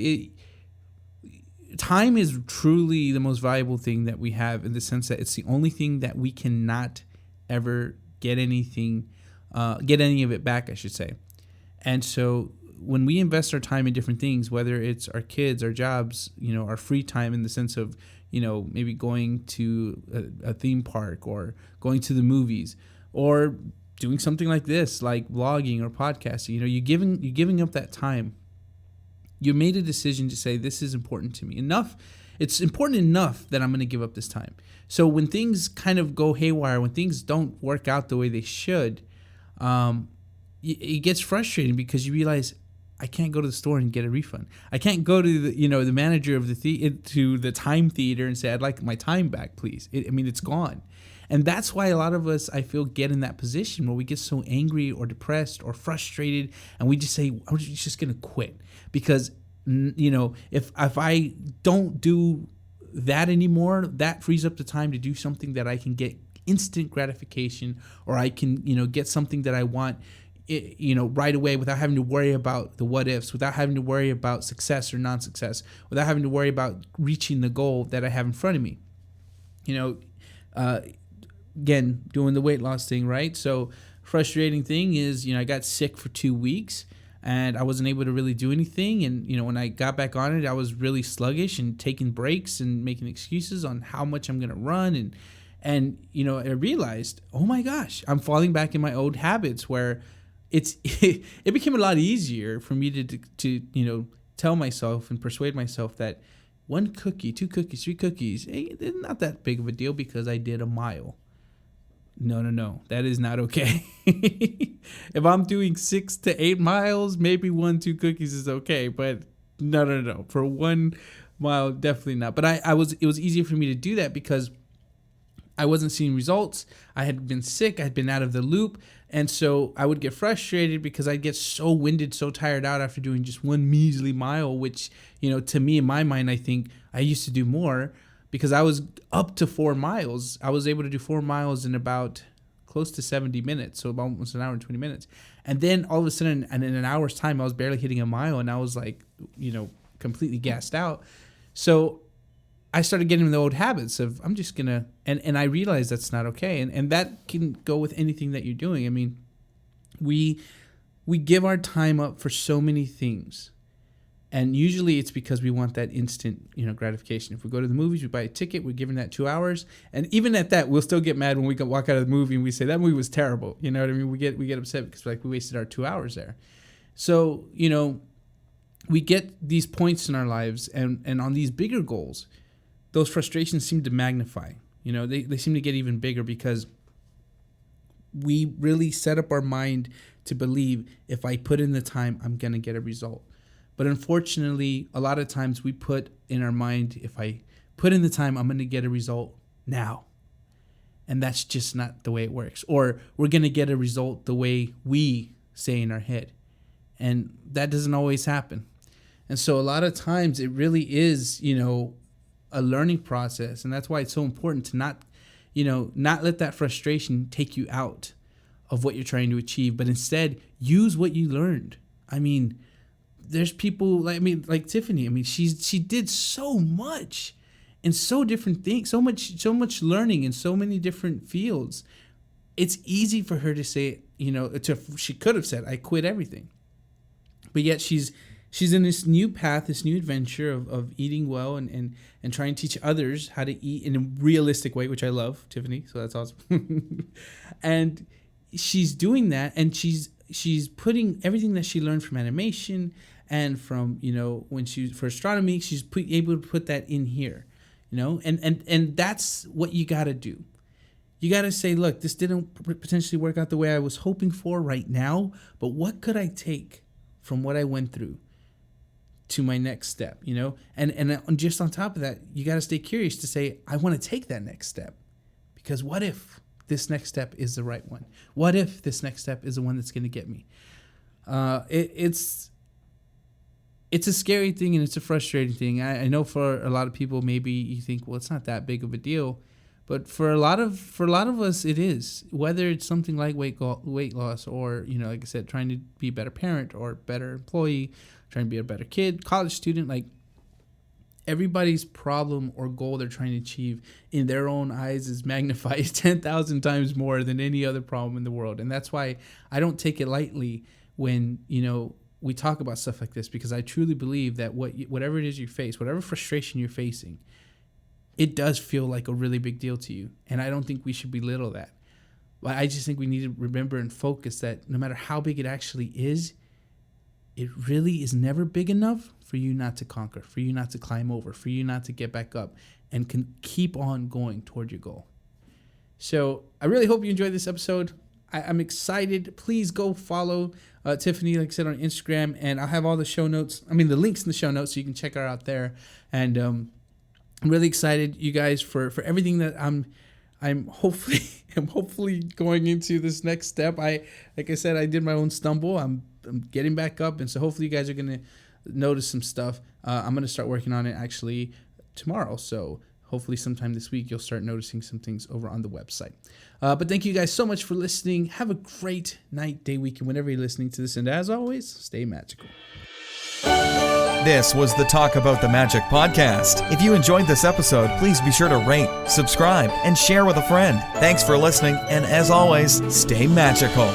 time is truly the most valuable thing that we have, in the sense that it's the only thing that we cannot ever get any of it back, I should say. And so when we invest our time in different things, whether it's our kids, our jobs, our free time, in the sense of, maybe going to a theme park or going to the movies or doing something like this, like vlogging or podcasting, you're giving up that time. You made a decision to say, this is important to me enough. It's important enough that I'm going to give up this time. So when things kind of go haywire, when things don't work out the way they should, it gets frustrating, because you realize, I can't go to the store and get a refund. I can't go to the manager of the time theater and say, I'd like my time back, please. It's gone. And that's why a lot of us, I feel, get in that position where we get so angry or depressed or frustrated, and we just say, I'm just going to quit. Because, if I don't do that anymore, that frees up the time to do something that I can get instant gratification, or I can, get something that I want, right away, without having to worry about the what ifs, without having to worry about success or non-success, without having to worry about reaching the goal that I have in front of me. Again, doing the weight loss thing, right? So frustrating thing is, I got sick for 2 weeks and I wasn't able to really do anything. And, when I got back on it, I was really sluggish and taking breaks and making excuses on how much I'm going to run. And I realized, oh my gosh, I'm falling back in my old habits, where it became a lot easier for me to tell myself and persuade myself that 1 cookie, 2 cookies, 3 cookies, it's not that big of a deal because I did a mile. No, that is not okay. If I'm doing 6 to 8 miles, maybe 1, 2 cookies is okay, but no. For 1 mile, definitely not. But it was easier for me to do that because I wasn't seeing results. I had been sick. I had been out of the loop. And so I would get frustrated because I'd get so winded, so tired out after doing just one measly mile, which, to me, in my mind, I think I used to do more because I was up to 4 miles. I was able to do 4 miles in about close to 70 minutes, so about almost an hour and 20 minutes. And then all of a sudden, and in an hour's time, I was barely hitting a mile, and I was like, completely gassed out. So I started getting the old habits of I'm just going to, and I realized that's not okay. And that can go with anything that you're doing. I mean, we give our time up for so many things. And usually it's because we want that instant, gratification. If we go to the movies, we buy a ticket, we're given that 2 hours. And even at that, we'll still get mad when we walk out of the movie and we say, that movie was terrible. You know what I mean? We get upset because we wasted our 2 hours there. So, we get these points in our lives and on these bigger goals, those frustrations seem to magnify. They seem to get even bigger because we really set up our mind to believe if I put in the time, I'm going to get a result. But unfortunately, a lot of times we put in our mind, if I put in the time, I'm going to get a result now. And that's just not the way it works. Or we're going to get a result the way we say in our head. And that doesn't always happen. And so a lot of times it really is, a learning process. And that's why it's so important to not let that frustration take you out of what you're trying to achieve, but instead use what you learned. I mean, there's people like Tiffany. I mean, she did so much in so different things, so much learning in so many different fields. It's easy for her to say, she could have said, I quit everything. But yet she's in this new path, this new adventure of eating well and trying to teach others how to eat in a realistic way, which I love, Tiffany. So that's awesome. And she's doing that, and she's putting everything that she learned from animation and from, when she for astronomy, she's able to put that in here, and that's what you got to do. You got to say, look, this didn't potentially work out the way I was hoping for right now, but what could I take from what I went through to my next step, and just on top of that, you got to stay curious to say, I want to take that next step, because what if this next step is the right one? What if this next step is the one that's going to get me? It's a scary thing and it's a frustrating thing. I know for a lot of people, maybe you think, well, it's not that big of a deal, but for a lot of us, it is. Whether it's something like weight loss, or like I said, trying to be a better parent or better employee, trying to be a better kid, college student, like everybody's problem or goal they're trying to achieve in their own eyes is magnified 10,000 times more than any other problem in the world. And that's why I don't take it lightly when, we talk about stuff like this, because I truly believe that whatever it is you face, whatever frustration you're facing, it does feel like a really big deal to you. And I don't think we should belittle that. But I just think we need to remember and focus that no matter how big it actually is, it really is never big enough for you not to conquer, for you not to climb over, for you not to get back up and can keep on going toward your goal. So I really hope you enjoyed this episode. I'm excited. Please go follow Tiffany, like I said, on Instagram, and I'll have all the the links in the show notes, so you can check her out there. And I'm really excited, you guys, for everything that I'm hopefully going into this next step. Like I said, I did my own stumble. I'm getting back up, and so hopefully you guys are gonna notice some stuff. I'm gonna start working on it actually tomorrow. So hopefully sometime this week you'll start noticing some things over on the website. But thank you guys so much for listening. Have a great night, day, weekend, whenever you're listening to this. And as always, stay magical. This was the Talk About the Magic podcast. If you enjoyed this episode, please be sure to rate, subscribe, and share with a friend. Thanks for listening, and as always, stay magical.